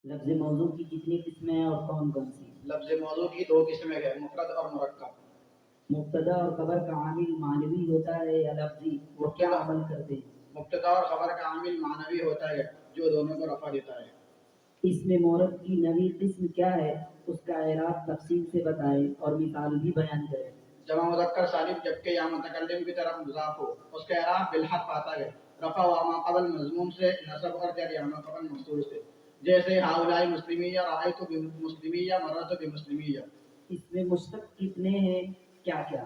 لفظ موضوع کی کتنی قسمیں ہیں اور کون کون سی؟ لفظ موضوع کی دو قسمیں ہیں، مفرد اور مرکب۔ مبتدا اور خبر کا عامل معنوی ہوتا ہے یا لفظی؟ وہ کیا عمل کرتے ہیں؟ مبتدا اور خبر کا عامل معنوی ہوتا ہے جو دونوں کو رفع دیتا ہے۔ اس میں مورد کی نوی قسم کیا ہے؟ اس کا اعراب تفصیل سے بتائیں اور مثال بھی بیان کریں۔ جمع مذکر سالم جبکہ یا متکلم کی طرف مضاف ہو، اس کا اعراب بالحق آتا ہے، رفع و ما قبل مضموم سے، نصب اور جر یا ما قبل مستور سے، جیسے ہؤلاء مسلمیہ، رأیت بمسلمیہ، مررت بمسلمیہ۔ اس میں مشتق کتنے ہیں؟ کیا کیا؟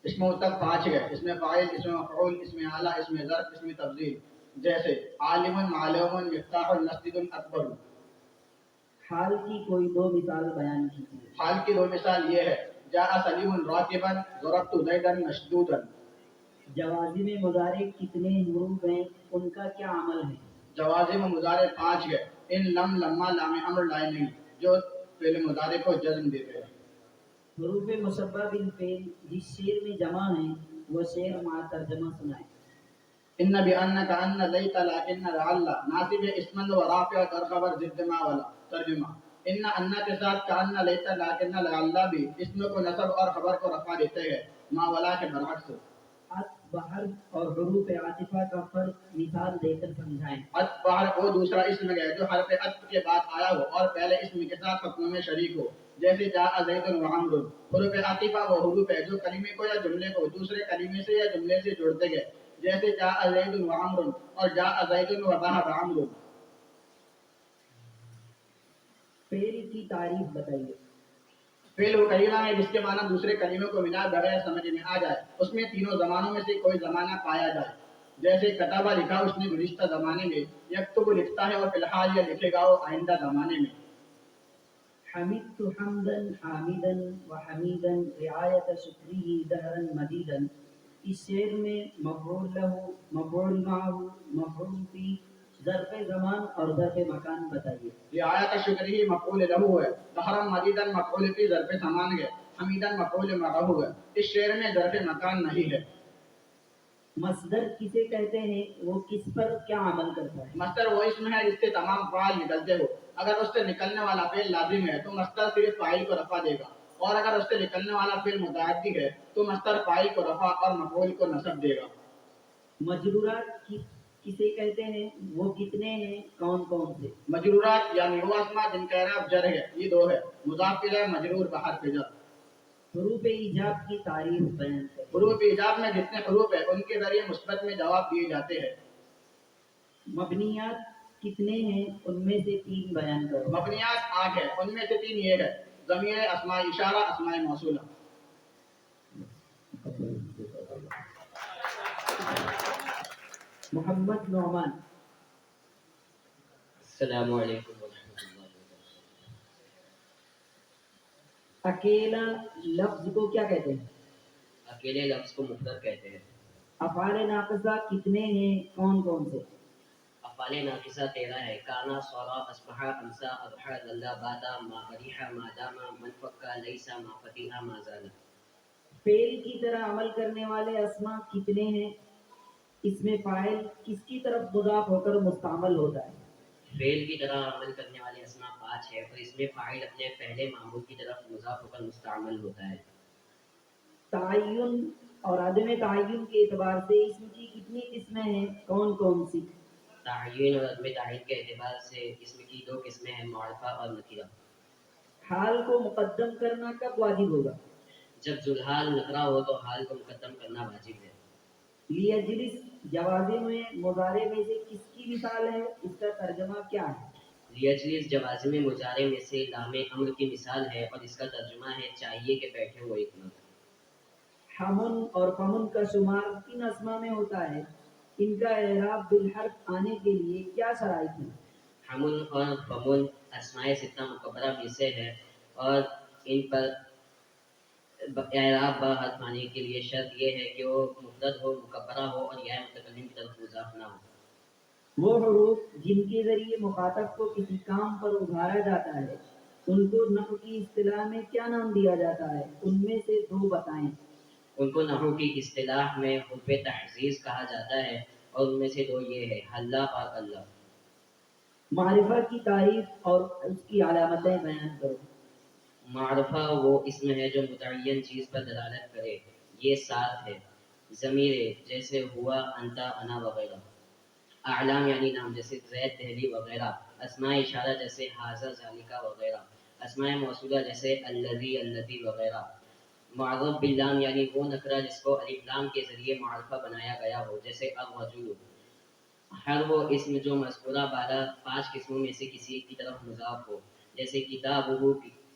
اس میں مشتق 5 ہے، اس میں فاعل، اس میں مفعول، اس میں اعلیٰ، اس میں ظرف، اس میں تفضیل، جیسے عالم، معلوم، مفتاح، مسجد اکبر۔ حال کی کوئی دو مثال بیان کیجیے۔ حال کی دو مثال یہ ہے، جاء سلیم راکبا، ضربت زیدا مشدودا۔ جوازم مضارع کتنے حروف ہیں؟ ان کا کیا عمل ہے؟ جوازم مضارع 5 ہے، ان لم، لما، لام امر، لائے نہیں، جو فعل مضارع کو جزم دیتے ہیں۔ حروف مشبہ بالفعل جس شعر میں جمع ہیں وہ شعر مع ترجمہ سنائیں۔ ان بان کان لیت لکن لعل، ناصب اسمن و رافع در خبر ضد ما والا۔ ترجمہ: ان کے ساتھ کان، لیت، لکن، لعل بھی اسم کو نصب اور خبر کو رفع دیتے ہیں، ما ولا کے برعکس۔ عطف بحر اور حروف عاطفہ کا فرق مثال دے کر سمجھائیں۔ عطف بحر وہ دوسرا اسم ہے جو حرف عطف کے بعد آیا ہو اور پہلے اسم کے ساتھ حکم میں شریک ہو، جیسے جاء زید و عمرو۔ حروف عاطفہ وہ حروف ہے جو کلمے کو یا جملے کو دوسرے کلمے سے یا جملے سے جوڑتے گئے، جیسے جاء زید و عمرو اور جاء زید و ذهب عمرو۔ فعل کی تعریف بتائیے۔ فعل وہ کلمہ ہے جس کے معنی دوسرے کلموں کو ملا بغیر سمجھ میں آ جائے، اس میں تینوں زمانوں میں سے کوئی زمانہ پایا جائے، جیسے کتابہ لکھا اس نے گزشتہ زمانے میں، یکتب لکھتا ہے اور فی الحال یہ لکھے گا وہ آئندہ زمانے میں۔ حمدت حمدا حامدا وحمیدا رعایت شکری دہرا مدیدا، اس شعر میں مفعول لہ، مفعول معہ، مفعول فی، ظرف زمان اور ظرف مکان بتائیے۔ رعایت شکری مفعول لہو ہے، دہرا مدیدا مفعول فی ظرف زمان ہے، حمیدا مفعول معہ ہے، اس شعر میں ظرف مکان نہیں ہے۔ مصدر کسے کہتے ہیں؟ وہ کس پر کیا عمل کرتا ہے؟ مصدر وہ اسم ہے جس سے تمام فعال نکلتے ہو، اگر اس سے نکلنے والا فعل لازم ہے تو مصدر صرف فاعل کو رفع دے گا، اور اگر اس سے نکلنے والا فعل متعدی ہے تو مصدر فاعل کو رفع اور مفعول کو نصب دے گا۔ مجرورات کسے کہتے ہیں؟ وہ کتنے ہیں؟ کون کون سے؟ مجرورات یعنی وہ اسماء جن کا اعراب جر ہے، یہ دو ہے، مضاف الیہ، مجرور بحرف جر۔ حروف ایجاب کی تعریف بیان کریں۔ حروف ایجاب میں جتنے حروف ہیں ان کے ذریعے مثبت میں جواب دیے جاتے ہیں۔ مبنیات کتنے ہیں؟ ان میں سے 3 بیان کرو۔ مبنیات 8 ہیں، ان میں سے 3 یہ ہے، ضمیر، اسماء اشارہ، اسماء موصولہ۔ محمد نعمان۔ السلام علیکم ورحمۃ اللہ وبرکاتہ۔ اکیلا لفظ کو کیا کہتے ہیں؟ اکیلے لفظ کو مفرد کہتے ہیں۔ افعال ناقصہ کتنے ہیں؟ کون کون سے؟ افعال ناقصہ 13 ہے، کانا، صورا، اصبحا، امسا، اضحا، ظلا، باتا، ما بریحا، ما داما، من فکا، لیسا، ما فتیحا، ما زالا۔ فعل کی طرح عمل کرنے والے اسماء کتنے ہیں؟ اس میں فاعل کس کی طرف مضاف ہو کر مستعمل ہوتا ہے؟ فعل کی طرح عمل کرنے والے اسماء 5 ہے اور اس میں فاعل اپنے پہلے معمول کی طرف مضاف ہو کر مستعمل ہوتا ہے۔ تعین اور عدم تعین کے اعتبار سے اسم کی کتنی قسمیں ہیں؟ کون کون سی؟ تعین اور عدم تعین کے اعتبار سے اسم کی 2 قسمیں ہیں، معرفہ اور نکرہ۔ حال کو مقدم کرنا کب واجب ہوگا؟ جب ذوالحال نکرہ ہو تو حال کو مقدم کرنا واجب ہے۔ لیجلس جوازے میں مضارع میں سے کس کی مثال ہے؟ اس کا ترجمہ کیا ہے؟ لیجلس جوازم مضارع میں سے لام امر کی مثال ہے اور اس کا ترجمہ ہے چاہیے کہ بیٹھے وہ ایک مرد۔ حمن اور فمن کا شمار کن اسما میں ہوتا ہے؟ ان کا اعراب بالحرف آنے کے لیے کیا شرائط ہیں؟ حمن اور فمن اسماء ستہ مکبرہ میں سے ہے اور ان پر اعراب بحرف آنے کے لیے شرط یہ ہے کہ وہ مفرد ہو، مکبرہ ہو اور یا متکلم کی طرف مضاف نہ ہو۔ وہ حروف جن کے ذریعے مخاطب کو کسی کام پر ابھارا جاتا ہے ان کو نحو کی اصطلاح میں کیا نام دیا جاتا ہے؟ ان میں سے 2 بتائیں۔ ان کو نحو کی اصطلاح میں حروف تحزیز کہا جاتا ہے اور ان میں سے 2 یہ ہے، حلہ اور اللہ۔ معرفہ کی تعریف اور اس کی علامتیں بیان کرو. معرفہ وہ اسم ہے جو متعین چیز پر دلالت کرے. یہ 7 ہے. ضمیر جیسے ہوا، انتا، انا وغیرہ. اعلام یعنی نام جیسے زید، دہلی وغیرہ. اسماء اشارہ جیسے حاضر، ذالکہ وغیرہ. اسماء موصولہ جیسے الذی، اللتی وغیرہ. معرف باللام یعنی وہ نکرہ جس کو الف لام کے ذریعے معرفہ بنایا گیا ہو جیسے الرجل. ہر وہ اسم جو مذکورہ بالا 5 قسموں میں سے کسی ایک کی طرف مضاف ہو جیسے کتابہ،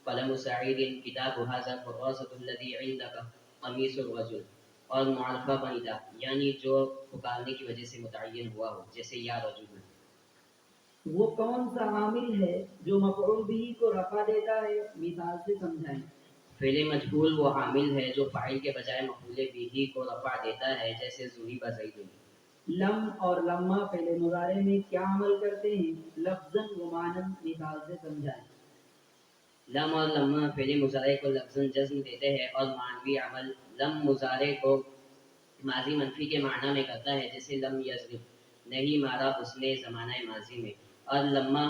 قلم سعید، کتاب ھذا کراسۃ الذی عندک، قمیص الرجل. اور معرفہ بنیدہ یعنی جو پکارنے کی وجہ سے متعین ہوا ہو جیسے یا رجل. وہ کون سا عامل ہے جو مفعول بھی کو رفع دیتا ہے؟ مثال سے سمجھائیں. فعل مجہول وہ عامل ہے جو فاعل کے بجائے مفعول بھی کو رفع دیتا ہے جیسے ضرب زید. لم اور لما فعل مضارع میں کیا عمل کرتے ہیں؟ لفظاً و معناً. مثال سے سمجھائیں. لم اور لما فعل مضارع کو لفظاً جزم دیتے ہیں اور معنوی عمل لم مضارع کو ماضی منفی کے معنی میں کرتا ہے جیسے لم یضرب، نہیں مارا اس نے زمانہ ماضی میں. اور لما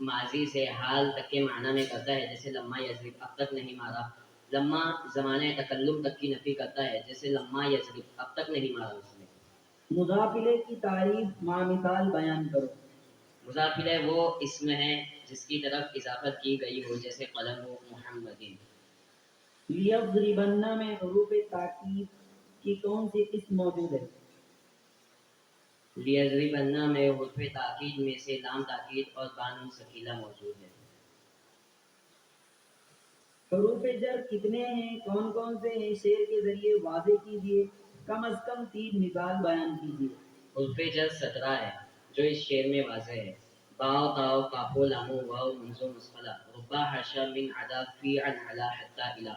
ماضی سے حال تک کے معنی میں کرتا ہے جیسے لما یضرب، اب تک نہیں مارا. لما زمانہ تکلم تک کی نفی کرتا ہے جیسے لما یضرب، اب تک نہیں مارا اس نے. مضاف الیہ کی تعریف مع مثال بیان کرو. مضاف الیہ وہ اسم ہے جس کی طرف اضافت کی گئی ہو جیسے قلم محمدین. لیضربن میں حروف تاکید کی کون سی قسم موجود ہے؟ لیضربن میں حروف تاکید میں سے لام تاکید اور بان ثقیلہ موجود ہے. حروف جر کتنے ہیں؟ کون کون سے ہیں؟ شعر کے ذریعے واضح کیجیے. کم از کم 3 مثال بیان کیجیے. حروف جر 17 ہے جو اس شعر میں واضح ہے. باؤ، تاؤ، کافو، لامو، واو، منزو، مسفلہ. ربا، حاشا، من، عدا، فی، عن، علا، حتی، الی.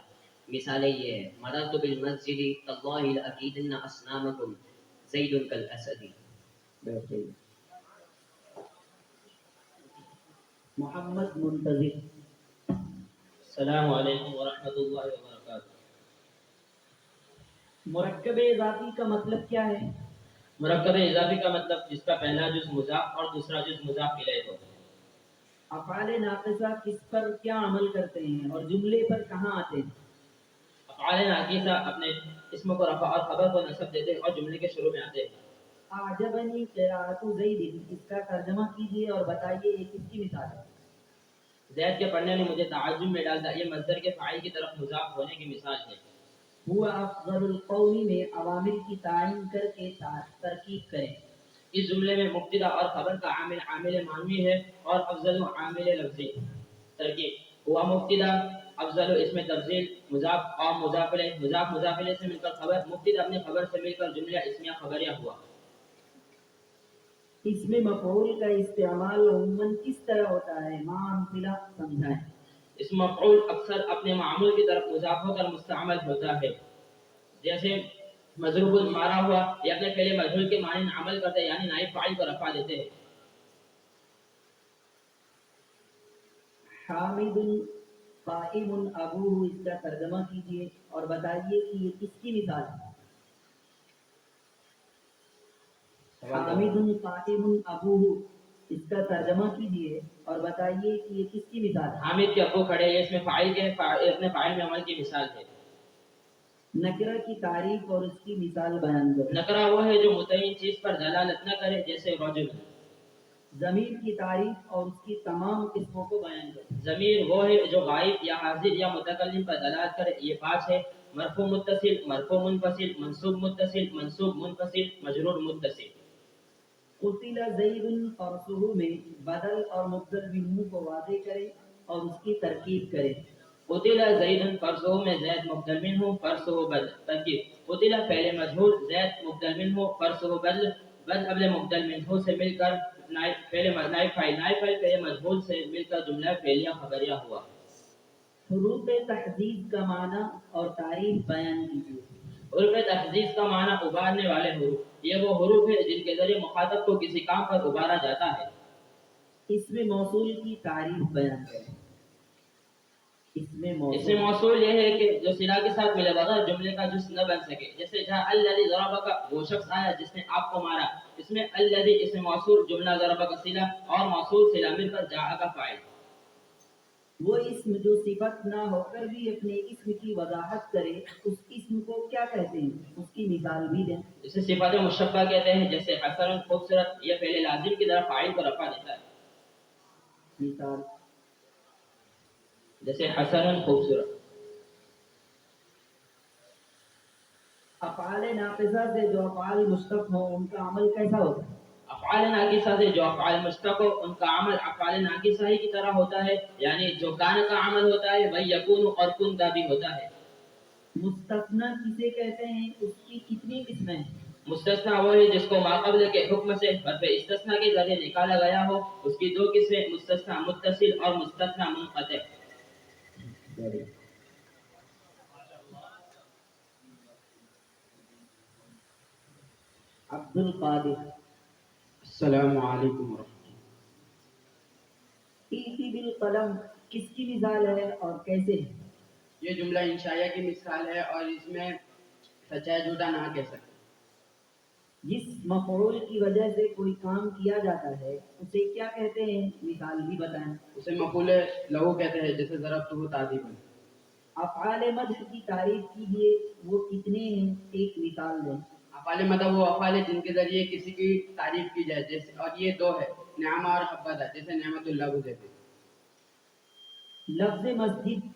مثالیں یہ ہے: مررت بالمسجد تاللہ لأکیدن اصنامکم زید کالاسد. بیٹھے. محمد منتظر. السلام علیکم ورحمۃ اللہ وبرکاتہ. مرکب اضافی کا مطلب کیا ہے؟ مرکب اضافی کا مطلب جس کا پہلا جز مضاف اور دوسرا جز مضاف الیہ ہو. افعال ناقصہ کس پر کیا عمل کرتے ہیں اور جملے پر کہاں آتے ہیں؟ افعال ناقصہ اپنے اسم کو رفع اور خبر کو نصب دیتے ہیں اور جملے کے شروع میں آتے ہیں. اعجبنی قراءۃ زید، اس کا ترجمہ کیجیے اور بتائیے یہ کس کی مثال ہے؟ زید کے پڑھنے نے مجھے تعجب میں ڈال دیا، یہ مصدر کے فاعل کی طرف مضاف ہونے کی مثال ہے. ہوا افضل القوم میں عوامل کی تعین کر کے ترکیب کریں. اس جملے میں مبتدا اور خبر کا عامل عامل معنوی ہے اور افضل عامل لفظی. ترکیب: ہوا مبتدا، افضل اسم تفضیل، مضاف اور مضاف الیہ. مضاف الیہ سے مل کر خبر، مبتدا اپنی خبر سے مل کر جملہ اسمیہ خبریہ ہوا. اس میں مفعول کا استعمال عموماً کس طرح ہوتا ہے؟ مع امثلہ سمجھائیں. اس مفعول اکثر اپنے معمول کی طرف مضاف ہو کر مستعمل ہوتا ہے جیسے مضروب مارا ہوا، یہ اپنے پہلے مجہول کے معنی عمل کرتے ہیں یعنی نائب فاعل کو رفع دیتے ہیں. حامد قائم ابوہ، اس کا ترجمہ کیجیے اور بتائیے کہ یہ کس کی مثال ہے؟ حامد قائم ابوہ، اس کا ترجمہ کیجیے اور بتائیے کہ یہ کس کی مثال ہے؟ حامد کے ابو کھڑے، یہ اس میں فاعل کے اپنے فاعل میں عمل کی مثال ہے. نکرہ کی تعریف اور اس کی مثال بیان کریں. نکرہ وہ ہے جو متعین چیز پر دلالت نہ کرے جیسے رجل. ضمیر کی تعریف اور اس کی تمام قسموں کو بیان کریں. ضمیر وہ ہے جو غائب یا حاضر یا متکلم پر دلالت کرے. یہ 5 ہے: مرفوع متصل، مرفوع منفصل، منصوب متصل، منصوب منفصل، مجرور متصل. قتل زید فرسہ میں بدل اور مبدل منہ کو واضح کریں اور اس کی ترکیب کریں. قتل زید فرسہ میں زید مبدل منہ، فرسہ بدل. ترکیب: قتل فعل مجہول، زید مبدل منہ، فرسہ بدل. بدل قبل مبدل منہ سے مل کر نائب فاعل فعل مجہول سے مل کر جملہ فعلیہ خبریہ ہوا. حروف تحدید کا معنی اور تعریف بیان کیجیے. حروف تحدید کا معنی ابارنے والے حروف. یہ وہ حروف ہیں جن کے ذریعے مخاطب کو کسی کام پر ابارا جاتا ہے. اس میں موصول کی تعریف بیان کریں. اس میں موصول یہ ہے کہ جو صلہ کے ساتھ ملے بغیر جملے کا جز نہ بن سکے. جیسے جاء الذی ضربک، وہ شخص آیا جس نے آپ کو مارا. اس میں الذی اسم موصول جملہ ضرب کا صلہ اور موصول صلہ مل کر جاء کا فاعل. وہ اسم جو صفت نہ ہو کر بھی اپنے اسم کی وضاحت کرے اس اسم کو کیا کہتے ہیں؟ اس کی مثال بھی دیں. اسے صفات مشبہ کہتے ہیں، جیسے حسن خوبصورت، یہ فعل لازم کی طرف فاعل کو رفع دیتا ہے. مثال جیسے حسن خوبصورت. افعال ناقصہ سے جو افعال مشتق ہوں ان کا عمل کیسا ہوتا ہے؟ افعال ناقصہ سے جو افعال مشتق ہو ان کا عمل افعال ناقصہ ہی کی طرح ہوتا ہے، یعنی جو کان کا عمل ہوتا ہے وہی یکون اور کن کا بھی ہوتا ہے. مستثنی کسے کہتے ہیں؟ اس کی کتنی قسمیں ہیں؟ مستثنا وہ ہے جس کو ماقبل کے حکم سے حرف استثناء کے ذریعے نکالا گیا ہو. اس کی دو قسمیں مستثنا متصل اور مستثنا منقطع. عبد القادر. السلام علیکم ورحمۃ اللہ. ایتی بالقلم کس کی مثال ہے اور کیسے ہے؟ یہ جملہ انشائیہ کی مثال ہے اور اس میں سچا جھوٹا نہ کہہ سکتے. جس مفعول کی وجہ سے کوئی کام کیا جاتا ہے اسے کیا کہتے ہیں؟ مثال بھی بتائیں. اسے مفعول لہو کہتے ہیں، جیسے ضربتہ تعظیما. افعال مدح کی تعریف کیجیے، وہ کتنے ہیں؟ ایک مثال دیں. افعال مطلب وہ افعال ہے جن کے ذریعے کسی کی تعریف کی جائے، جیسے اور یہ دو ہے، نعمہ اور حبذا، جیسے نعمت اللہ جیسے. لفظ مسجد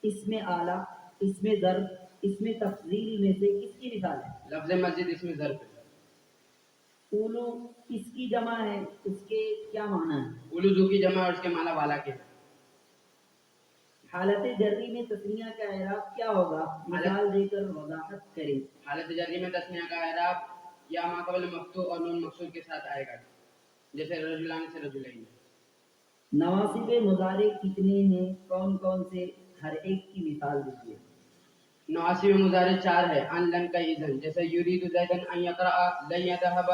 اس میں اعلیٰ، اس میں ضرب، اس میں تفضیل میں سے کس کی مثال ہے؟ لفظ مسجد اس میں ضرب ہے. اولو کس کی جمع ہے؟ اس کے کیا معنی ہے؟ اولوذو کی جمع اور اس کے معنی والا کے. حالت جری میں تسنیہ کا اعراب کیا ہوگا؟ مثال دے کر وضاحت کریں. حالت جری میں تسنیہ کا اعراب یا ما قبل مفتوح اور نون مقصور کے ساتھ آئے گا، جیسے رجلان سے رجلین. نواصب مضارع کتنے ہیں؟ کون کون سے؟ ہر ایک کی مثال دیجیے. نواصب مضارع 4 ہے. ان لن کا اذن، جیسے یرید زیدن ان یقرأ، لن يذهب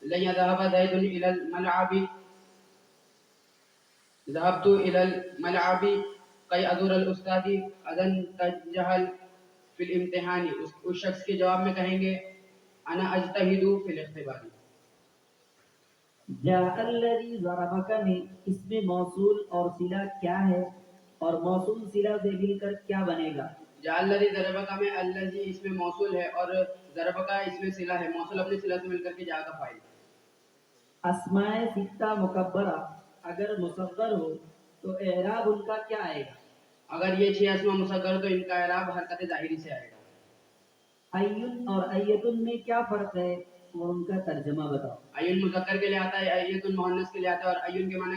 زید الى الملعب، ذهبت الى الملعب کئی ازور الاستاذ اذن تجہل فی الامتحان. اس شخص کے جواب میں کہیں گے انا اجتہد فی الاختبار. جاء الذی ضربک میں اس میں موصول اور صلہ کیا ہے اور موصول صلہ سے مل کر کیا بنے گا؟ جاء الذی ضربک میں الذی اس میں موصول ہے اور ضربک اس میں صلہ ہے، موصول اپنے صلہ سے مل کر کے جا کا فاعل. اسماء ستہ مکبرہ اگر مصغر ہو تو اعراب ان کا کیا آئے گا؟ اگر یہ 6 اسماء مصغر تو ان کا اعراب حرکت ظاہری سے آئے گا. این اور ایتن میں کیا فرق ہے اور ان کا ترجمہ بتاؤ. ایون مذکر کے لیے آتا ہے، ایتن مؤنث کے لیے آتا ہے، اور ایون کے معنی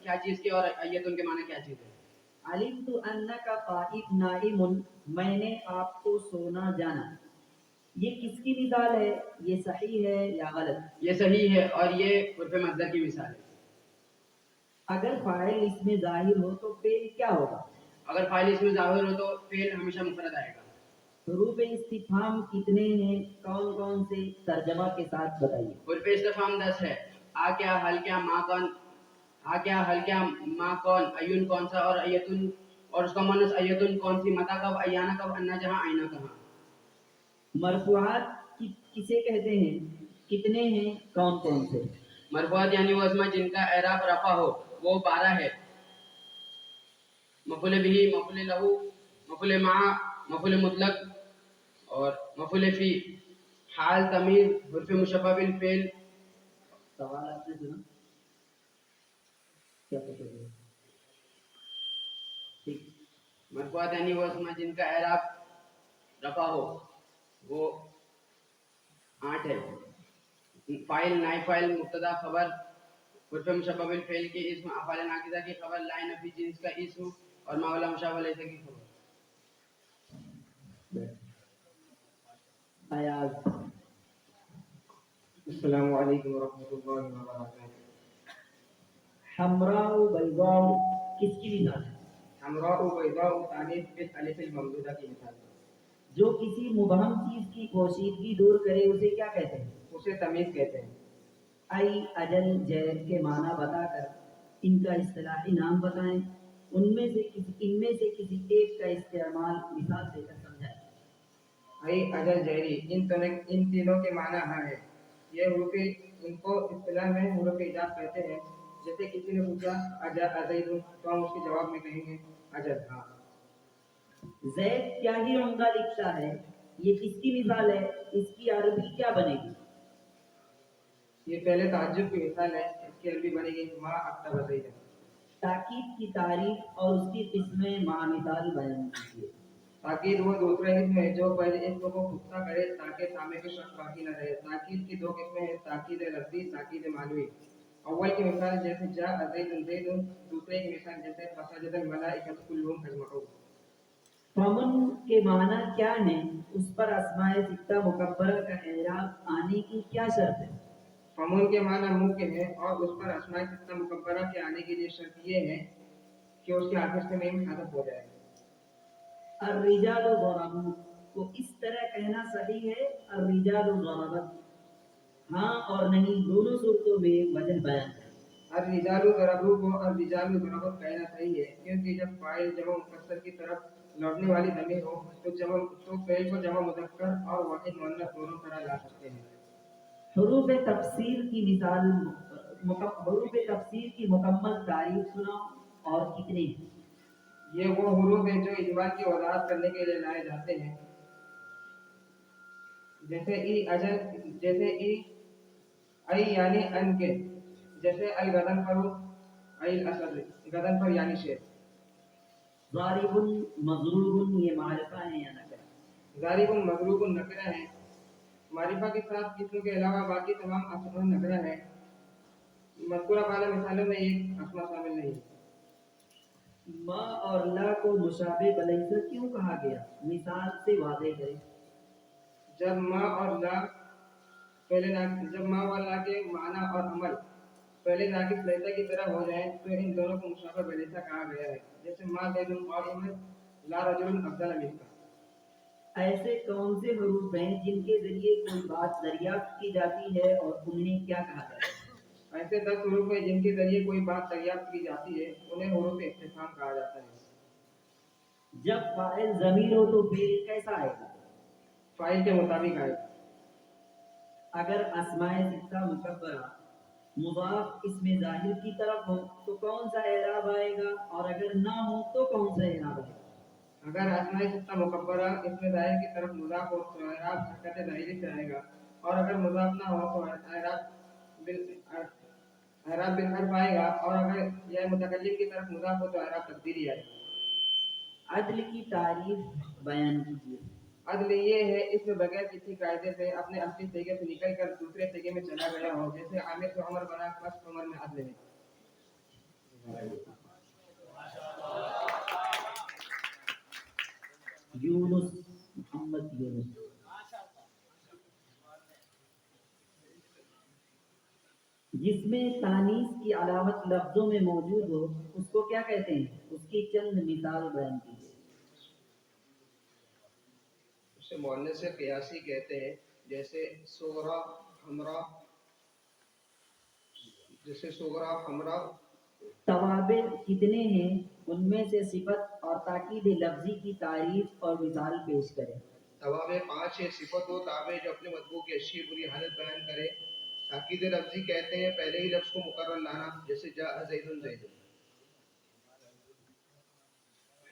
کیا چیز کے اور ایتن کے معنی کیا چیز ہے. علمت انک قائم نائم، میں نے آپ کو سونا جانا. یہ کس کی مثال ہے؟ یہ صحیح ہے یا غلط؟ یہ صحیح ہے اور یہ حرف مصدر کی مثال ہے. اگر فاعل اس میں ظاہر ہو تو فعل کیا ہوگا؟ اگر فاعل اس میں ظاہر ہو تو فعل ہمیشہ مفرد آئے گا. حروف استفہام کتنے ہیں؟ کون کون سے؟ ترجمہ کے ساتھ بتائیے. حرف استفہام 10 ہے. آ کیا، حل کیا، ماں کون، آ کیا، حل کیا، ماں کون، ایون کون سا، اور ایتن اور اس کا مؤنث ایتن کون سی، متا کب، ایانا کب، انا جہاں، آئینہ کہاں. مرفوعات کسے کہتے ہیں؟ کتنے ہیں؟ کون کون سے؟ مرفوعات یعنی وہ اسماء جن کا اعراب رفع ہو، وہ 12 ہے. مفعول به، مفعول له، مفعول مع، مفعول مطلق اور مفعول فی. حال، تمیز، حرف مشبہ بالفعل. سوال آپ نے سنا کیا پوچھا گیا؟ ٹھیک. مرفوعات یعنی وہ اسماء جن کا اعراب رفع ہو، وہ 8 ہے. فاعل، نائب فاعل، مبتدا، خبر، حرف مشبہ بالفعل کے اسم، افعال ناقصہ کی خبر، لا نفی جنس کا اسم اور ما ولا مشابہ لیس کی خبر. ایاز. السلام علیکم ورحمۃ اللہ وبرکاتہ. حمراء بیضاء کس کی مثال ہے؟ حمراء بیضاء تانیث بالالف الممدودہ کی مثال ہے. جو کسی مبہم چیز کی پوشیدگی دور کرے اسے کیا کہتے ہیں؟ اسے تمیز کہتے ہیں. ای، اجل، جید کے معنی بتا کر ان کا اصطلاحی نام بتائیں. ان میں سے کسی ایک کا استعمال مثال دے کر سمجھائیں. ای، اجل، جہری، ان تینوں کے معنی ہاں ہے. یہ حروف ان کو اصطلاح میں حروف ایجاد کہتے ہیں. جیسے کسی نے پوچھا ازید، تو ہم اس کے جواب میں کہیں گے اجل. ہاں. زید کیا ہی عمدہ لکھتا ہے، یہ کس کی مثال ہے، اس کی عربی کیا بنے گی؟ یہ پہلے تعجب کی مثال ہے، اس کی عربی بنے گی ما اکتب زید. تاکید کی تعریف اور اس کی قسمیں مع مثال بیان کیجیے. تاکید وہ دوسرا اسم ہے جو پہلے اسم کو پختہ کرے تاکہ سامنے کی شک باقی نہ رہے. تاکید کی دو قسمیں ہیں، تاکید لفظی، تاکید معنوی. اول کی مثال جیسے جاء زید زید، دوسرے کی مثال جیسے فسجد الملائکۃ کلهم اجمعون. فمن کے معنی کیا ہیں، اس پر اسماء ستہ مکبرہ کا اعراب آنے کی کیا شرط ہے؟ فمون کے معنی ممکن ہے اور اس پر اسماء ستہ مکبرہ کے آنے کے لیے شرط یہ ہے کہ اس کے آخر سے میم حذف ہو جائے. الرجال ضربوا کو اس طرح کہنا صحیح ہے الرجال ضربت؟ ہاں اور نہیں، دونوں صورتوں میں وجہ بیان ہے. الرجال ضربوا کو الرجال ضربت کہنا صحیح ہے کیونکہ جب فاعل جمع مکسر کی طرف لوٹنے والی ضمیر ہو تو فعل کو جمع مذکر اور واحد مؤنث دونوں طرح لا سکتے ہیں. حروف تفسیر کی مثال، حروف تفسیر کی مکمل تعریف سناؤ اور کتنے ہیں؟ یہ وہ حروف ہیں جو اجمال کی وضاحت کرنے کے لیے لائے جاتے ہیں. جیسے ای یعنی ان کے، جیسے الغدن پر الاسد، غدن پر یعنی شیر. ضارب مضروب یہ معرفہ ہے یا نکرہ؟ ضارب مضروب نکرہ ہے. معرفہ کے ساتھ اسم کے علاوہ باقی تمام اسماء نکرہ ہیں. مذکورہ بالا مثالوں میں ایک اسماء شامل نہیں. ما اور لا کو مشابہ بلیسہ کیوں کہا گیا، مثال سے واضح کریں. جب ما اور لا کے معنی اور عمل پہلے ناقص لیسا کی طرح ہو جائیں تو ان دونوں کو مشابہ بلیسا کہا گیا ہے. جیسے ما زید قائم لا رجل افضل منک. ایسے کون سے حروف ہیں جن کے ذریعے کوئی بات دریافت کی جاتی ہے اور انہیں کیا کہا جاتا ہے؟ ایسے 10 حروف ہیں جن کے ذریعے کوئی بات دریافت کی جاتی ہے، انہیں حروف استفہام کہا جاتا ہے. جب فاعل ضمیر ہو تو فعل کیسا آئے گا؟ فاعل کے مطابق آئے. اگر اسماء ستہ مکبرہ مضاف اسم ظاہر کی طرف ہو تو کون سا اعراب آئے گا، اور اگر نہ ہو تو کون سا اعراب آئے گا؟ اگر اسماء ستہ مکبرہ اسم ظاہر کی طرف مضاف ہو تو اعراب حرکت ظاہری سے آئے گا، اور اگر مضاف نہ ہو تو اعراب بالحرف آئے گا، اور اگر یہ متکلم کی طرف مضاف ہو تو اعراب تقدیری آئے گا. عدل کی تعریف بیان کیجیے. عدل یہ ہے اس میں بغیر کسی قاعدے سے اپنے اصلی طریقے سے نکل کر دوسرے طریقے میں چلا گیا ہو. جیسے عامر سے عمر بنا، پس عمر میں عدل ہے. یونس، محمد یونس. جس میں تانیث کی علامت لفظوں میں موجود ہو اس کو کیا کہتے ہیں، اس کی چند مثال بیان کیجیے. اسے مؤنث قیاسی کہتے ہیں. جیسے صغرا حمرا، توابع کتنے ہیں، ان میں سے صفت اور تاکید لفظی کی تعریف اور مثال پیش کریں. توابع 5 ہے. صفت و تابع جو اپنے مطبوع کی اچھی بری حالت بیان کرے. تاکید لفظی کہتے ہیں پہلے ہی لفظ کو مقرر لانا، جیسے جاء زید زید.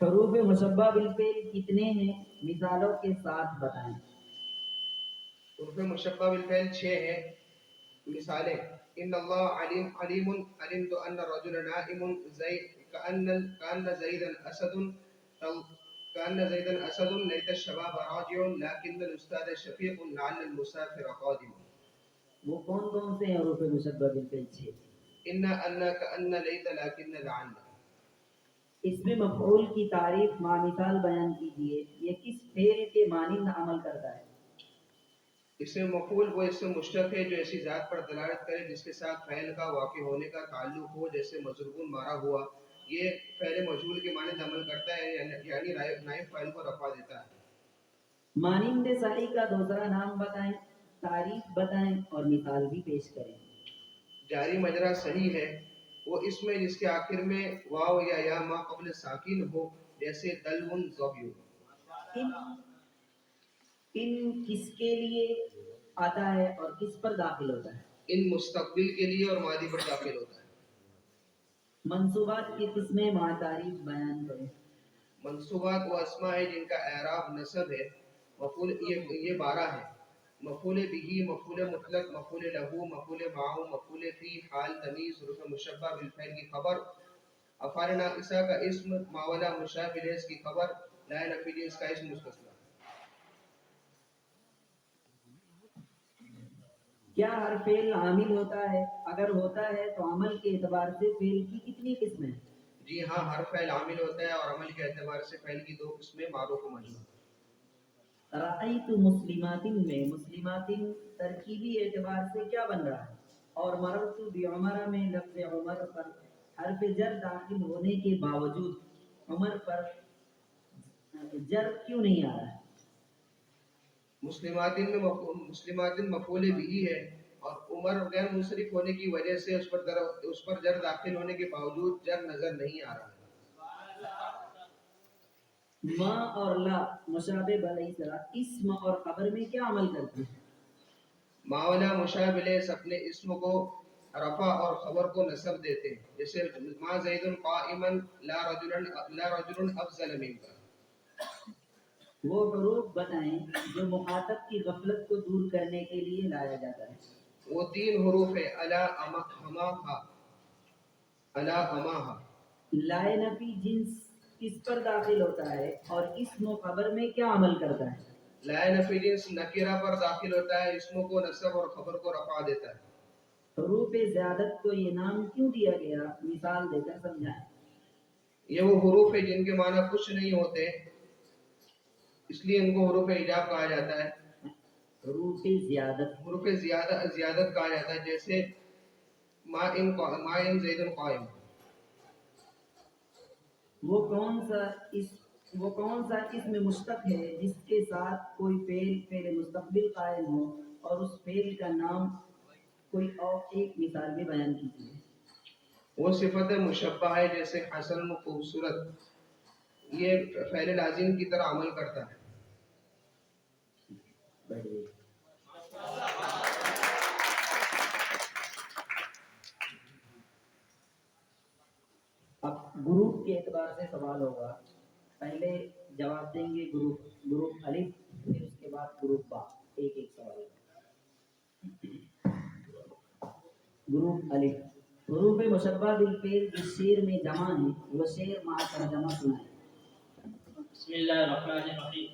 حروف مشبہ بالفعل کتنے ہیں، مثالوں کے ساتھ بتائیں. حروف مشبہ بالفعل 6 ہیں. مثالیں: ان اللہ علیم علمت ان الرجل نائم کأن زیدا اسد لیت الشباب راجع لكن الاستاذ شفیق لعل المسافر قادم. وہ کون کون سے ہیں حروف مشبہ بالفعل 6؟ ان کأن لیت لكن لعل. اس میں مفعول کی تعریف مع مثال بیان کیجیے. یہ کس فعل کے مانند عمل کرتا ہے؟ اس میں مفعول وہ اسم مشتق ہے جو ایسی ذات پر دلالت کرے جس کے ساتھ فعل کا واقع ہونے کا تعلق ہو. جیسے مضروب مارا ہوا، یہ فعل مجہول کے مانند عمل کرتا ہے، یعنی نائب فاعل کو رفع دیتا ہے. مانند صحیح کا دوسرا نام بتائیں، تعریف بتائیں اور مثال بھی پیش کریں. جاری مجرا صحیح ہے وہ اسم ہے جس کے آخر میں واو یا یا ما قبل ساکن ہو. جیسے دلون ظبی. ان کس کے لیے آتا ہے اور کس پر داخل ہوتا ہے؟ ان مستقبل کے لیے اور ماضی پر داخل ہوتا ہے. منصوبات کی قسمیں مع تعریف بیان کریں. منصوبات وہ اسماء ہے جن کا اعراب نصب ہے. مفعول یہ 12 ہے. مفعول به، مفعول مطلق، مفعول له، مفعول معه، مفعول فی، حال، تمیز، حروف مشبہ بالفعل کی خبر، افعال ناقصہ کا اسم، ماولا مشابہ الیہ کی خبر، لا نفی جنس کا اسم مستثنی. کیا ہر فعل عامل ہوتا ہے؟ اگر ہوتا ہے تو عمل کے اعتبار سے فعل کی کتنی قسمیں ہیں؟ جی ہاں، ہر فعل عامل ہوتا ہے اور عمل کے اعتبار سے فعل کی 2 قسمیں معروف و مجہول. رأیت مسلمات میں مسلمات ترکیبی اعتبار سے کیا بن رہا ہے؟ اور مررت بعمر میں لفظ عمر پر حرف جر داخل ہونے کے باوجود عمر پر جر کیوں نہیں آ رہا ہے؟ مسلمات میں مسلمات مفعول بھی ہے اور عمر غیر منصرف ہونے کی وجہ سے اس پر جر داخل ہونے کے باوجود جر نظر نہیں آ رہا ہے. ما اور لا مشابہ بلیسا اسم اور خبر میں کیا عمل کرتے ہیں؟ ماولا مشابہ الیہ اپنے اسم کو رفع اور خبر کو نصب دیتے ہیں. جیسے ما زید قائما لا رجل افضل منک. وہ حروف بتائیں جو مخاطب کی غفلت کو دور کرنے کے لیے لایا جاتا ہے. وہ 3 حروف ہے: الا، اما، ہما، ہا. الا، اما، ہا. لائے نفی جنس کس پر داخل ہوتا ہے اور اسم و خبر میں کیا عمل کرتا ہے؟ لا نفی جنس نکرہ پر داخل ہوتا ہے، اسم کو نصب اور خبر کو رفع دیتا ہے. حروف زیادت کو یہ نام کیوں دیا گیا؟ مثال دے کر سمجھائیں. یہ وہ حروف ہے جن کے معنی کچھ نہیں ہوتے، اس لیے ان کو حروف ایجاب کہا جاتا ہے. حروف زیادت حروف زیادت کہا جاتا ہے. جیسے ما ان زید قائم. وہ کون سا اسم مشتق ہے جس کے ساتھ کوئی فعل مستقبل قائم ہو اور اس فعل کا نام کوئی اور ایک مثال میں بیان کیجیے. وہ صفت مشبہ ہے، جیسے حسن و خوبصورت. یہ فعل لازم کی طرح عمل کرتا ہے. اب گروپ کے اعتبار سے سوال ہوگا. پہلے جواب دیں گے گروپ الف، پھر اس کے بعد گروپ با. ایک ایک سوال ہوگا. گروپ الف حروف مشبہ بالفعل جس شعر میں جمع ہے وہ شعر مع ترجمہ سنائیں. بسم اللہ الرحمن الرحیم.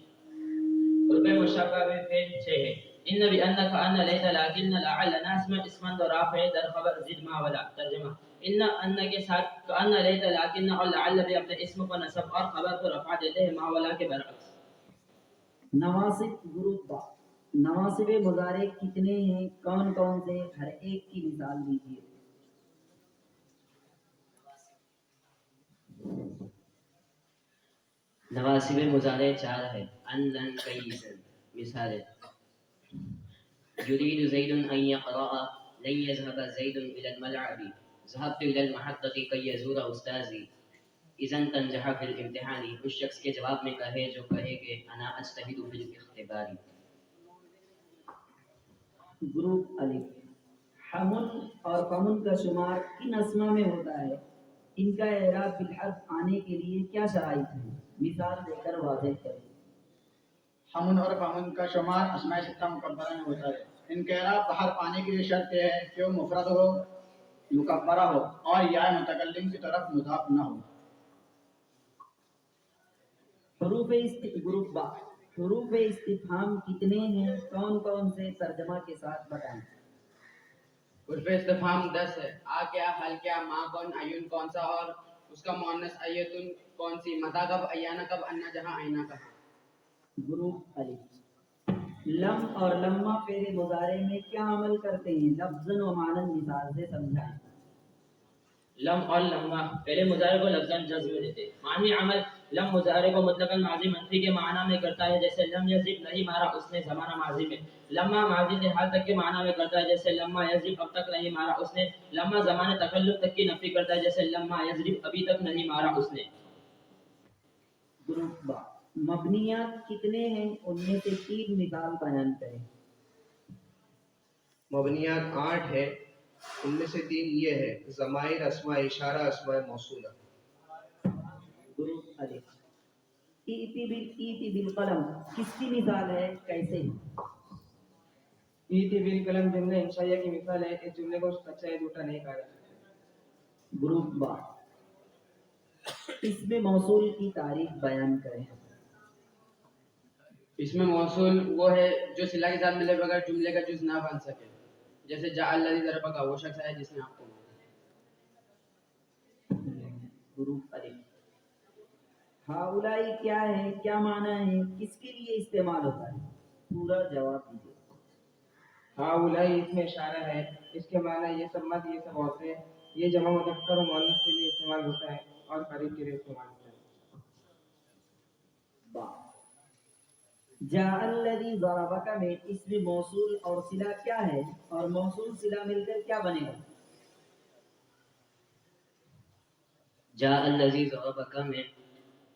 حروف مشبہ بالفعل 6 ہے. ان بأن كأن ليت لكن لعل ناسم اسما ورافع در خبر زد ما ولا. ترجمہ: ان کے ساتھ کأن لیت لیکن اور لعل بھی اپنے اسم کو نصب اور خبر کو رفع دیتے ہیں ما ولا کے برعکس. نواصب گروپ با نواصب مضارع کتنے ہیں؟ کون کون سے؟ ہر ایک کی مثال دیجیے. نواسب مضارع 4 ہے. ان، لن، کیسن. مثال: يريد زيد أن يقرأ، لن يذهب زيد إلى الملعب، ذهبت إلى المحطة كي يزور أستاذي، إذن تنجح في الامتحان. اس شخص کے جواب میں کہے جو کہے کہ أنا أجتهد في الاختبار. گروپ الف حمن اور فمن کا شمار کن اسما میں ہوتا ہے؟ ان کا اعراب بالحرف آنے کے لیے کیا شرائط ہیں؟ مثال دے کر واضح کریں. حمن اور فمن کا شمار اسماء ستہ مکبرہ میں ہوتا ہے. ان کے اعراب بحر پانے کے لیے شرط یہ ہے کہ وہ مفرد ہو، مکبرہ ہو اور یا متکلم کی طرف مضاف نہ ہو. گروپ با حروف استفہام کتنے ہیں؟ کون کون سے؟ ترجمہ کے ساتھ بتائیں. حروف استفہام 10 ہے. آ کیا، حل کیا، ما کون، ایون کون سا اور اس کا مؤنث ایتن کون سی، متا کب، ایانا کب، انا جہاں، آئینہ کہاں. گروپ الف لم اور لما فعل مضارع میں کیا عمل کرتے ہیں؟ لفظاً و معناً مثال سے سمجھائیں. لم اور لما پہلے مضارع کو لفظاً جزم دیتے. معنی عمل: لم مضارع کو مطلقاً ماضی منفی کے معنی میں کرتا ہے، جیسے لم یذب نہیں مارا اس نے زمانہ ماضی میں. لما ماضی سے حال تک کے معنی میں کرتا ہے، جیسے لما یذب اب تک نہیں مارا اس نے. لما زمانہ تکلم تک کی نفی کرتا ہے، جیسے لما یذب ابھی تک نہیں مارا اس نے. گروپ با مبنیات کتنے ہیں؟ ان میں سے 3 مثال بیان کریں. مبنیات 8 ہیں، ان میں سے 3 یہ ہے ضمائر، اسماء اشارہ، اسماء موصولہ۔ گروپ الف ایتی بالقلم کس کی مثال ہے، کیسے؟ ایتی بالقلم جملہ انشائیہ کی مثال ہے، اس جملے کو سچا یا جھوٹا نہیں کہا جا سکتا۔ گروپ با اسم موصول کی تعریف بیان کریں۔ اس میں موصول وہ ہے جو صلہ کے ساتھ ملے بغیر جملے کا جز نہ بن سکے، جیسے جاء الذی ضرب کا وہ شخص ہے جس نے آپ کو مارا۔ گروپ الف ہاؤلائی کیا ہے، کیا معنی ہے، کس کے لیے استعمال ہوتا ہے؟ پورا جواب دیجیے۔ ہاؤلائی اس میں اشارہ ہے، اس کے معنی یہ سب مرد، یہ سب عورتیں، یہ جمع مذکر و مؤنث کے لیے استعمال ہوتا ہے اور قریب کے لیے استعمال ہوتا ہے۔ با جاء الذی ضربک میں اسم موصول اور صلہ کیا ہے، اور موصول صلہ مل کر کیا بنے گا؟ جاء الذی ضربک میں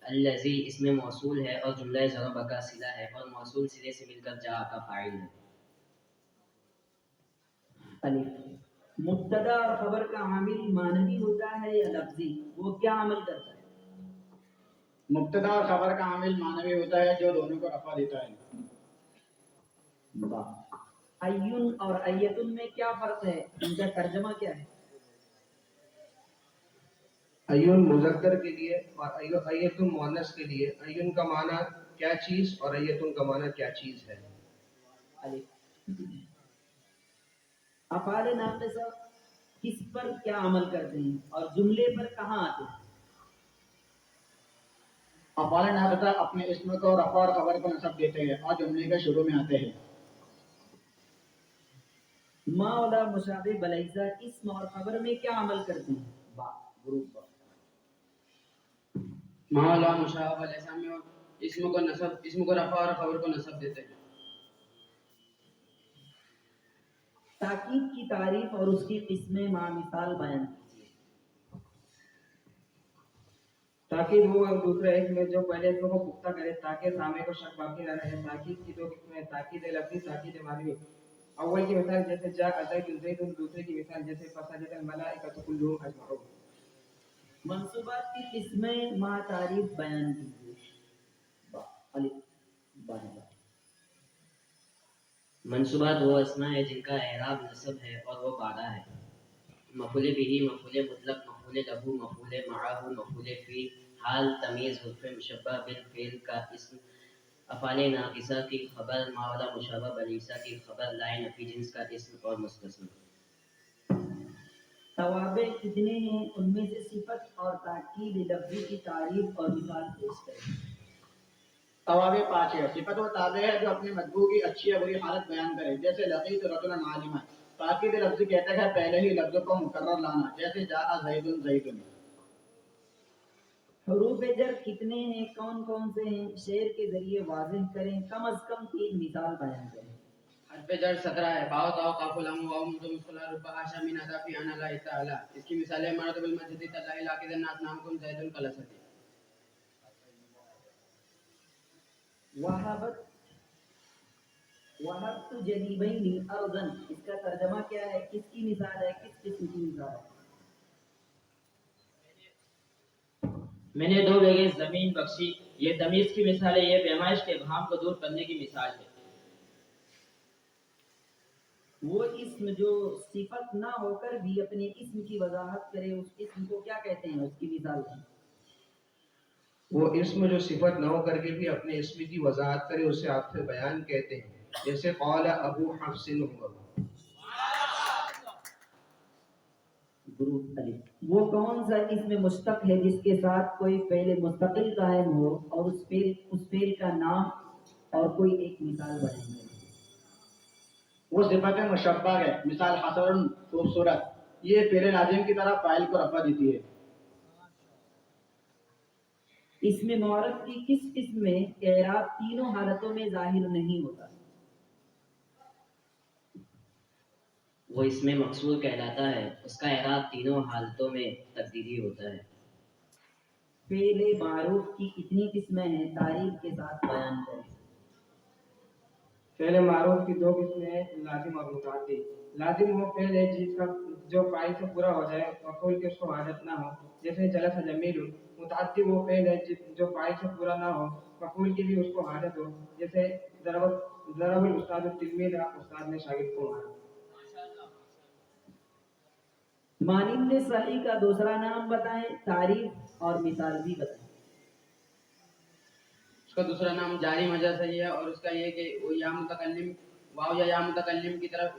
الذی اسم موصول ہے اور جملہ ضربک صلہ ہے اور موصول صلے سے مل کر جاء کا فاعل ہے۔ الف مبتدا اور خبر کا عامل معنوی ہوتا ہے یا لفظی، وہ کیا عمل کرتا ہے؟ مبتدا اور خبر کا عامل معنوی ہوتا ہے جو دونوں کو رفع دیتا ہے۔ با ایون اور ایتن میں کیا فرق ہے، ان کا ترجمہ کیا ہے؟ ایون مذکر کے لیے اور ایتم مؤنث کے لیے۔ ایون کا معنی کیا چیز اور ایتم کا معنی کیا چیز ہے۔ الف افعال ناقصہ کس پر کیا عمل کرتے ہیں اور جملے پر کہاں آتے ہیں؟ افعال ناقصہ اپنے اسم کو رفع اور خبر کو نصب دیتے ہیں اور جملے کے شروع میں آتے ہیں۔ ما ولا مشابہ بلیسا اسم اور خبر میں کیا عمل کرتے ہیں؟ با گروپ با مولا مشابہ لیسا میں اسم کو رفع اور خبر کو نصب دیتے ہیں۔ تاکید کی تعریف اور اس کی قسمیں مع مثال بیان کیجیے۔ تاکید وہ دوسرا اسم ہے جو پہلے اسم کو پختہ کرے تاکہ سامع کو شک باقی نہ رہے۔ تاکید کی 2 قسمیں ہیں، تاکید لفظی، تاکید معنوی۔ اول کی مثال جیسے جاء زید، دوسرے کی مثال جیسے فسجد الملائکۃ کلھم اجمعون۔ منصوبات کی قسمیں مع تعریف بیان کیجیے۔ با الف با منصوبات وہ اسماء ہے جن کا اعراب نصب ہے اور وہ بارہ ہے۔ مفعول بہ، مفعول مطلق، مفعول لہ، مفعول معہ، مفعول فی، حال، تمیز، حرف مشبہ بالفعل کا اسم، افعال ناقصہ کی خبر، ما ولا مشابہ بلیسا کی خبر، لا نفی جنس کا اسم اور مستثنی۔ توابع کتنے ہیں، ان میں سے صفت اور تاکید لفظی کی تعریف اور مثال پیش کریں۔ توابع 5 ہے۔ صفت و تابع ہے جو اپنے مطبوع کی اچھی یا بری حالت بیان کرے، جیسے لقیت رجلا عالما۔ تاکید لفظی کہتا ہے پہلے ہی لفظ کو مکرر لانا، جیسے جاء زید زید۔ حروف جر کتنے ہیں، کون کون سے ہیں، شعر کے ذریعے واضح کریں، کم از کم 3 مثال بیان کریں۔ حرف جر 17 ہے، باء تاء قاف لام واو مد مصطلح رب حاشا من اضافی انا لا تعالی۔ اس کی مثالیں مرد بالمسجد تلا علاقہ الناس نامکم زید القلستی۔ وہبت جنیبین ارضن، اس کا ترجمہ کیا ہے، کس کی مثال ہے، کس قسم کی مثال ہے؟ میں نے 2 بیگھے زمین بخشی، یہ تمیز کی مثال ہے، یہ پیمائش کے ابہام کو دور کرنے کی مثال ہے۔ وہ اسم جو صفت نہ ہو کر بھی اپنے اسم کی وضاحت کرے، اس اسم کو کیا کہتے ہیں، اس کی مثال ہے؟ وہ اسم جو صفت نہ ہو کر کے بھی اپنے اسم کی وضاحت کرے اسے عاطف بیان کہتے ہیں، جیسے قال ابو حفص عمر۔ گروپ الف وہ کون سا اسم مشتق ہے جس کے ساتھ کوئی فعل مستقل قائم ہو اور اس فعل کا نام اور کوئی ایک مثال بیان کرے؟ وہ صفت مشبہ ہے، مثال حسن خوبصورت، یہ فعل لازم کی طرح فاعل کو رفع دیتی ہے۔ اسم معرب کی کس قسم میں اعراب تینوں حالتوں میں ظاہر نہیں ہوتا؟ وہ اسم مقصور کہلاتا ہے، اس کا اعراب تینوں حالتوں میں تقدیری ہوتا ہے۔ فعل معروف کی کتنی قسمیں ہیں، تعریف کے ساتھ بیان کریں۔ فعل معروف کی دو قسمیں ہیں، لازم اور متعدی۔ لازم وہ فعل ہے جس کا جو فاعل سے پورا ہو جائے، مفعول کی اس کو حاجت نہ ہو، جیسے جلس جمیل۔ متعدی وہ فعل ہے جو فاعل سے پورا نہ ہو، مفعول کی بھی اس کو حاجت ہو، جیسے ضرب الاستاذ التلمیذ، استاد نے شاگرد کو مارا۔ مانند صحیح کا دوسرا نام بتائیں، تعریف اور مثال بھی بتائیں۔ اس کا دوسرا نام جاری مجا صحیح ہے، اور اس کا یہ کہ وہ یا متکلم واو یا متکلم کی طرف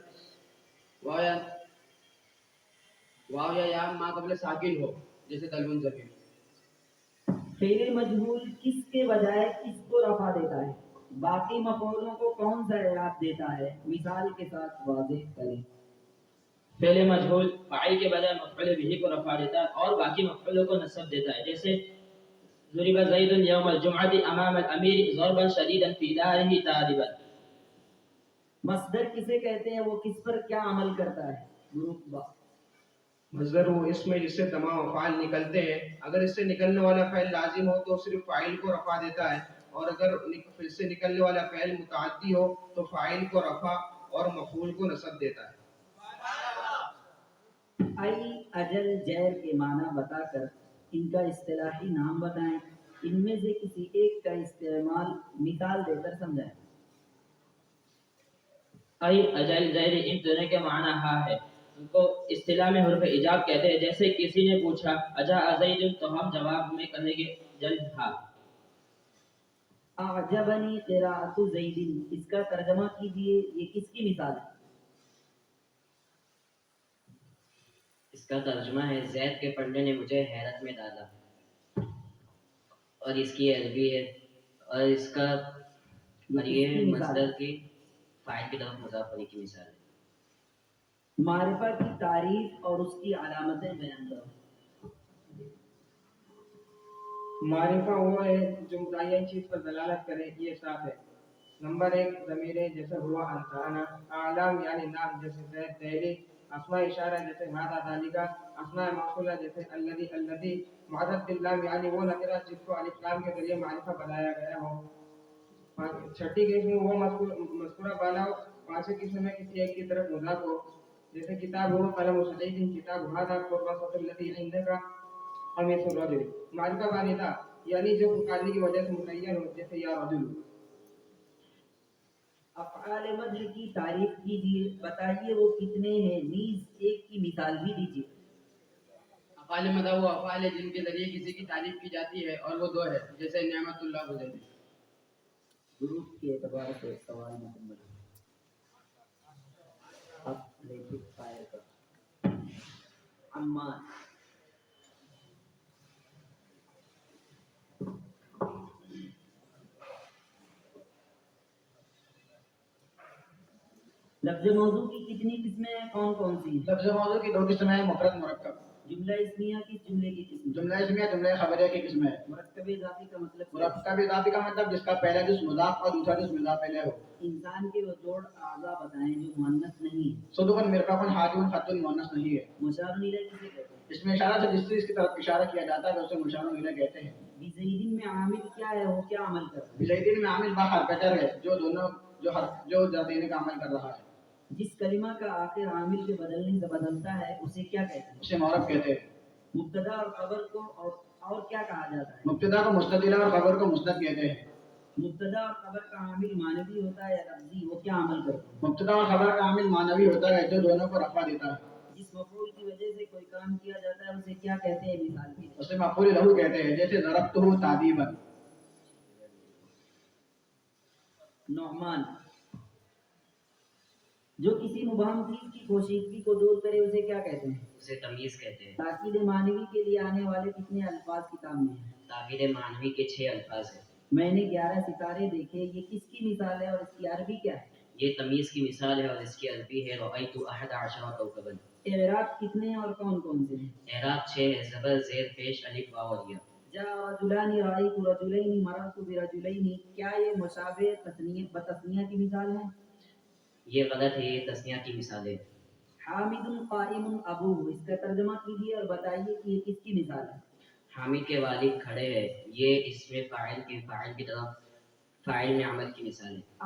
واو یا ما قبل ساکن ہو، جیسے قلب زمین۔ فعل مجہول کس کے بجائے کس کو رفع دیتا ہے؟ باقی مفعولوں کو کون سا اعراب دیتا ہے؟ مثال کے ساتھ واضح کریں۔ فعل مجہول فاعل کے بجائے مفعول به کو رفع دیتا ہے اور باقی مفعولوں کو نصب دیتا ہے، جیسے ضرب زید یوم الجمعہ امام الامیر ضربا شدیدا فی دارہ طالبا۔ مصدر کسے کہتے ہیں؟ وہ کس پر کیا عمل کرتا ہے؟ گروپ با۔ مصدر وہ اسم ہے جس سے تمام افعال نکلتے ہیں۔ اگر اس سے نکلنے والا فعل لازم ہو تو صرف فاعل کو رفع دیتا ہے، اور اگر اس سے نکلنے والا فعل متعدی ہو تو فاعل کو رفع اور مفعول کو نصب دیتا ہے۔ ای اجل جیر کے معنی بتا کر ان کا اصطلاحی نام بتائیں، ان میں سے کسی ایک کا استعمال مثال دے کر سمجھائیں۔ ای اجل زید ان دونوں کے معنی ہاں ہے، ان کو اصطلاح میں حرف ایجاب کہتے ہیں، جیسے کسی نے پوچھا اجا زید تو ہم جواب میں کہیں گے جلد ہاں۔ اعجبنی قراءۃ زید، اس کا ترجمہ کیجئے، یہ کس کی مثال ہے؟ اس کا ترجمہ ہے زید کے پڑھنے نے مجھے حیرت میں ڈالا، اور اس کی عربی ہے، اور اس کا اور یہ مصدر کی فاعل کی طرف مضاف ہونے کی مثال ہے۔ معرفہ کی تعریف اور اس کی علامتیں بیان کرو۔ معرفہ وہ ہے جو متعین چیز پر دلالت کرے، یہ صاف ہے۔ نمبر 1 ضمیریں جیسے ہوا انت انا، اعلام یعنی نام جیسے زید دہلی، اسماء اشارہ جیسے ہذا ذالک، اسماء موصولہ جیسے الذی الذی، معرف باللام یعنی وہ نکرہ جس کو الف لام کے ذریعے معرفہ بنایا گیا ہو۔ چھٹی قسم وہ مذکورہ بالا ہو، پانچویں قسم میں کسی ایک کی طرف مضاف ہو، جیسے کتاب ہو قلم صدیق، کتاب ہذا قربۃ الذی عندک، قمیص الرجل۔ معرفہ واحدہ یعنی جو پکارنے کی وجہ سے متعین ہو، جیسے یا رجل۔ افعال مدح کی تعریف کیجئے، بتائیے وہ کتنے ہیں، نیز ایک کی مثال بھی دیجئے۔ افعال مدح وہ افعال ہے جن کے ذریعے کسی کی تعریف کی جاتی ہے، اور وہ دو ہے، جیسے نعمت اللہ گزر۔ گروپ کے اعتبار سے سوال مکمل ہے۔ اب ریپڈ فائر کا عمان۔ لفظ موضوع کی کتنی قسمیں ہیں، کون کون سی ہیں؟ لفظ موضوع کی دو قسمیں ہیں، مفرد مرکب۔ جملہ اسمیہ کس جملے کی قسم؟ جملہ اسمیہ جملہ خبریہ کی قسم ہے۔ مرکب اضافی کا مطلب کیا ہے؟ مرکب اضافی کا مطلب جس کا پہلا جزء مضاف اور دوسرا جزء مضاف الیہ ہو۔ انسان کے وہ جوڑ اعضاء بتائیں جو مؤنث نہیں ہیں۔ صدق مرقب حاجم خط مؤنث نہیں ہے۔ مشار الیہ کسے کہتے ہیں؟ اس میں اشارہ سے جس چیز کی طرف اشارہ کیا جاتا ہے اسے مشار الیہ کہتے ہیں۔ بزیدین میں عامل کیا ہے، وہ کیا عمل کرتا ہے؟ بزیدین میں عامل با حرف جر ہے جو جر دینے کا عمل کر رہا ہے۔ جس کلمہ کا آخر عامل کے بدلنے سے بدلتا ہے اسے کیا کہتے ہیں؟ اسے معرب کہتے ہیں۔ مبتدا اور خبر کو اور کیا کہا جاتا ہے؟ مبتدا کو مستدل اور خبر کو مسند کہتے ہیں۔ مبتدا اور خبر کا عامل معنوی ہوتا ہے یا لفظی، وہ کیا عمل کرتے ہیں؟ مبتدا اور خبر کا عامل معنوی ہوتا ہے جو دونوں کو رفع دیتا ہے۔ جس مفعول کی وجہ سے کوئی کام کیا جاتا ہے اسے کیا کہتے ہیں؟ مثال کی اسے مفعول لہو کہتے ہیں، جیسے ضربتہ تعذیبا۔ نعمان، جو کسی مبہم چیز کی پوشیدگی کو دور کرے اسے کیا کہتے ہیں؟ اسے تمیز کہتے ہیں۔ تاکید معنوی کے لیے آنے والے کتنے الفاظ کتاب میں ہیں؟ تاکید معنوی کے 6 الفاظ ہیں۔ میں نے 11 ستارے دیکھے، یہ کس کی مثال ہے اور اس کی عربی کیا ہے؟ یہ تمیز کی مثال ہے اور اس کی عربی ہے رأیت 11 کوكبا۔ اعراب کتنے ہیں اور کون کون سے ہیں؟ اعراب 6 ہے، زبر زیر پیش الف واو اور یا۔ جاء رجلان رأیت رجلین مررت برجلین، کیا یہ مشابہ بتثنیہ کی مثال ہے؟ یہ غلط ہے، یہ تثنیہ کی مثال ہے۔ حامد قائم ابوہ، اس کا ترجمہ کیجیے اور بتائیے کہ یہ کس کی مثال ہے؟ حامد کے والد کھڑے ہیں، یہ اس میں فاعل کی طرف فاعل میں عمل کی مثال ہے.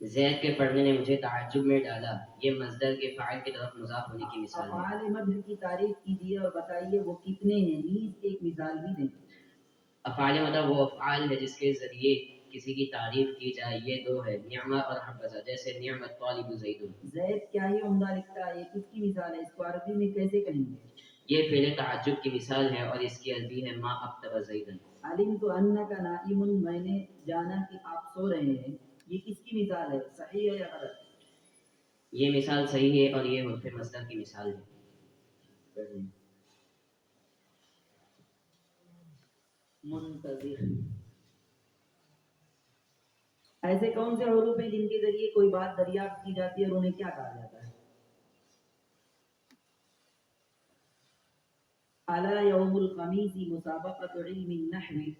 زید کے پڑھنے نے مجھے تعجب میں ڈالا، یہ مصدر کے فاعل کی طرف مضاف ہونے کی مثال ہے. افعال مدح کی تعریف کیجیے اور بتائیے وہ کتنے ہیں، نیز ایک مثال بھی دیں. افعال مطلب وہ افعال ہے جس کے ذریعے کسی کی تعریف کی جائے، یہ دو ہے، نعمہ اور حبذا. جیسے نعم الطالب زید، زید کیا ہی عمدہ لکھتا ہے، یہ کس کی مثال ہے، اس کو عربی میں کیسے کہیں گے؟ یہ فعل تعجب کی مثال ہے اور اس کی عربی ہے ما ابتغ زیدن. علمت انک نائم، میں نے جانا کہ آپ سو رہے ہیں، یہ کس کی مثال ہے، صحیح ہے یا غلط؟ یہ مثال صحیح ہے اور یہ حرف مصدر کی مثال ہے. منتظر. ایسے کون سے حروف ہیں جن کے ذریعے کوئی بات دریافت کی جاتی ہے اور انہیں کیا کہا جاتا ہے؟ الا یوم الخمیس مسابقۃ علم النحو.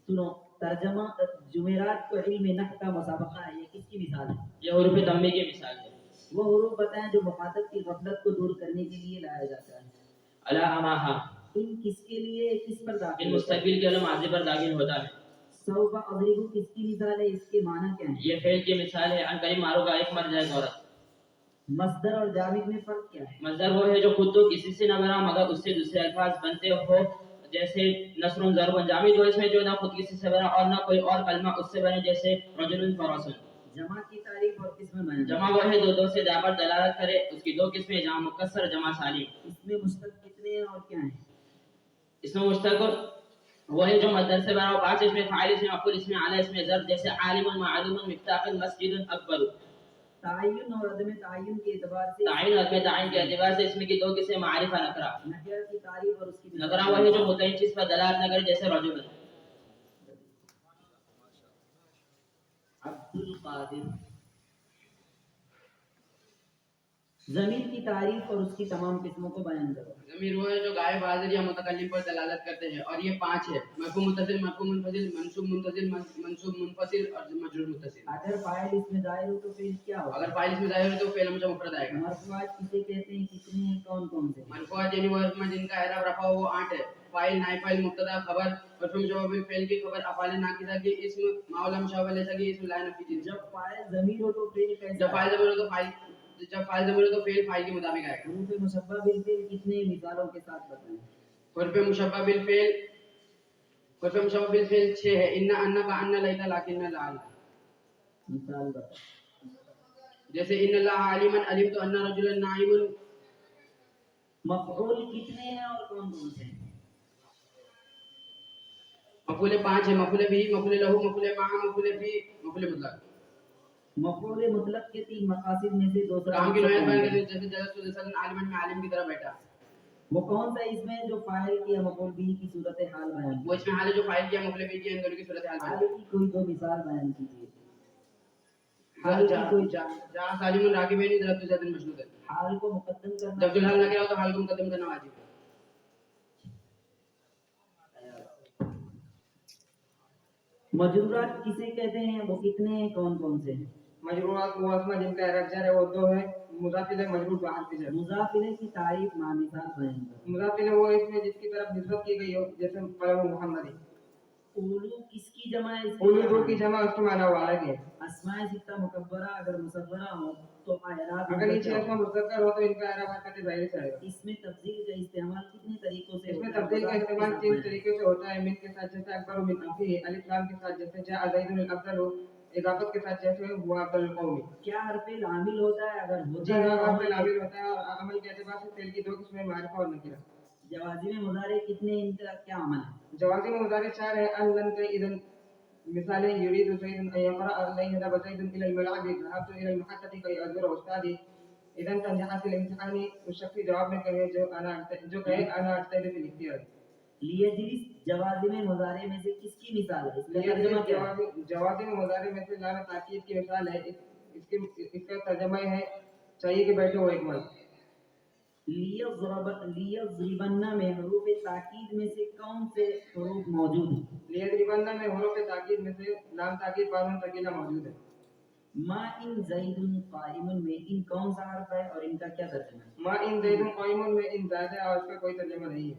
سنو ترجمہ، جمعرات کو علم نحو کا مسابقہ ہے، یہ کس کی مثال ہے؟ یہ حروف تنبیہ کی مثال ہے. وہ حروف بتائیں جو مخاطب کی غفلت کو دور کرنے کے لیے لایا جاتا ہے. الا اماہا، ان کس کے لیے، کس پر داخل ان ہوتا ہے؟ مستقبل کے علم ماضی پر داخل ہوتا ہے. سوف اضرب کس کی مثال ہے، اس کے معنی کیا ہے؟ یہ فعل کی مثال ہے. ان قریب مارو گا، ایک مر جائے گا عورت. مصدر اور جامد میں فرق کیا ہے؟ مصدر وہ ہے جو خود تو کسی سے نہ بنا مگر اس سے دوسرے الفاظ بنتے ہو، جیسے نصر ضرب. جامد وہ اس میں جو نہ خود کسی سے بنا اور نہ کوئی اور کلمہ اس سے بنے، جیسے رجل فرس. جمع کی تعریف اور قسم بیان. جمع وہ ہے دو سے جا پر دلالت کرے، اس کی دو قسمیں، جمع مکسر، جمع سالم. اس میں مشتق کتنے ہیں اور کیا ہیں؟ اس میں مشتق وہ ہے جو مصدر سے بنا ہو، 5 اس میں فاعل، اس میں مفعول، اس میں اعلی، اس میں ظرف، جیسے عالم، معلوم، مفتاح، مسجد، اکبر. تعین اور عدم تعین کے اعتبار سے. تعین اور عدم تعین کے اعتبار سے اس میں کی دو قسمیں، معرفہ، نکرہ. نکرہ کی تعریف اور اس کی نکرہ وہ ہے جو متعین چیز پر دلالت نہ کرے، جیسے رجل. عبد القادر. ضمیر کی تعریف اور اس کی تمام قسموں کو بیان کرو. ضمیر وہ ہے جو غائب، حاضر یا متکلم پر دلالت کرتے ہیں، اور یہ 5 ہے: مرفوع متصل، مرفوع منفصل، منصوب منفصل، منصوب منفصل اور مجرور متصل. اگر فاعل اس میں ظاہر ہو تو فعل کیا ہوگا؟ اگر فاعل اس میں ظاہر ہو تو فعل ہمیشہ مفرد آئے گا. مرفوعات کسے کہتے ہیں، کتنے ہیں، کون کون سے؟ مرفوعات یعنی وہ اسم جن کا اعراب رفع ہو وہ 8 ہے: فاعل، نائب فاعل، مبتدا، خبر، مرفوع مشبہ بالفعل کی خبر، افعال ناقصہ کی اسم، ما لم مشابہ لیسا کی اسم، لا نفی جنس. جب فاعل ضمیر ہو تو فعل کیسا؟ جب فاعل ضمیر ہو تو فاعل فاعل کے مطابق آئے گا. حروف مشبہ بالفعل کتنے مثالوں کے ساتھ بتائیں؟ حروف مشبہ بالفعل 6 ہے: ان، ان کا، ان، لیت، لکن، لعل. مثال بتائیں. جیسے ان اللہ عالما، علمت ان رجلا نائم. مفعول کتنے ہیں اور کون کون سے ہیں؟ مفعول 5 ہے: مفعول به، مفعول له، مفعول مع، مفعول فی، مفعول مطلق. مفعول مطلق کے 3 مقاصد میں سے دوسرا کام کی نوعیت بیان کرتے ہے. ہیں، جیسے جلست جلسا عالما میں عالم کی طرح بیٹھا. وہ کون سا اس میں جو فاعل کی یا مفعول به کی صورت حال بیان وہ اس میں حال ہے جو فاعل کیا، مفعول به کیا، ان دونوں کی صورت حال بیان. حال کی کوئی دو مثال بیان کیجیے. حال جا سالم راکبین ضربت زید مشروط ہے. حال کو مقدم کرنا. جب الحال نہ کیا ہو تو حال کو مقدم کرنا واجب ہے. مجرورات کسے کہتے ہیں، وہ کتنے ہیں، کون کون سے ہیں؟ مجرورات وہ اسما جن کا اعراب جار ہے وہ 2 ہے: مضاف الیہ، مجرور بحرف جر. مضاف الیہ کی تعریف مع مثال بیان کرو. مضاف الیہ وہ اسم ہے جس کی طرف نسبت کی گئی ہو، جیسے قلم محمدی. اولو کس کی جمع ہے؟ اولو دو کی جمع، اس کے معنی وہ الگ ہے. اسماء ستہ مکبرہ اگر مصغرہ ہو تو اعراب اگر نیچے اسما مذکر ہو تو ان کا اعراب حرکت ظاہر سے آئے گا. اس میں تفضیل کا استعمال کتنے طریقوں سے اس میں ہوتا ہے؟ تبدیل کا استعمال 3 طریقے سے ہوتا ہے: من کے ساتھ جیسے اکبر من اخیہ، الف لام کے ساتھ جیسے جاء زید الافضل، اضافت کے ساتھ جیسے ہوا افضل القوم. کیا حرف العامل ہوتا ہے؟ اگر ہوتا جی ہے ہاں، تو حرف العامل ہوتا ہے، اور عمل کے اعتبار سے فعل کی 2 قسمیں: معرفہ اور نکرہ. جوازم مضارع کتنے، ان کا کیا عمل ہے؟ جوازم مضارع 4 ہے: ان، لن، کے، اذن. مثالیں: یرید زید ان یقرأ، لن يذهب زید الى الملعب، ذهبت الى المحطة كي ازور استاذي. اذا تنجح في الامتحان. اس شخص کے جواب میں کہے جو انا اجتہد في الاختيار. لیجلس جوازم مضارع میں سے کس کی مثال ہے؟ اس کا ترجمہ کیا ہے؟ جوازم مضارع میں سے لام تاکید کی مثال ہے. اس کا ترجمہ ہے چاہیے کہ بیٹھے ہو ایک مرد. لیضربن میں حروف تاکید میں سے کون سے حروف موجود ہیں؟ لیضربن میں حروف تاکید میں سے لام تاکید، بارون تکیلہ موجود ہے. ما ان زید قائم میں ان کون سا حرف ہے اور ان کا کیا ترجمہ ہے؟ ما ان زید قائم میں ان زائد ہے اور اس کا کوئی ترجمہ نہیں ہے.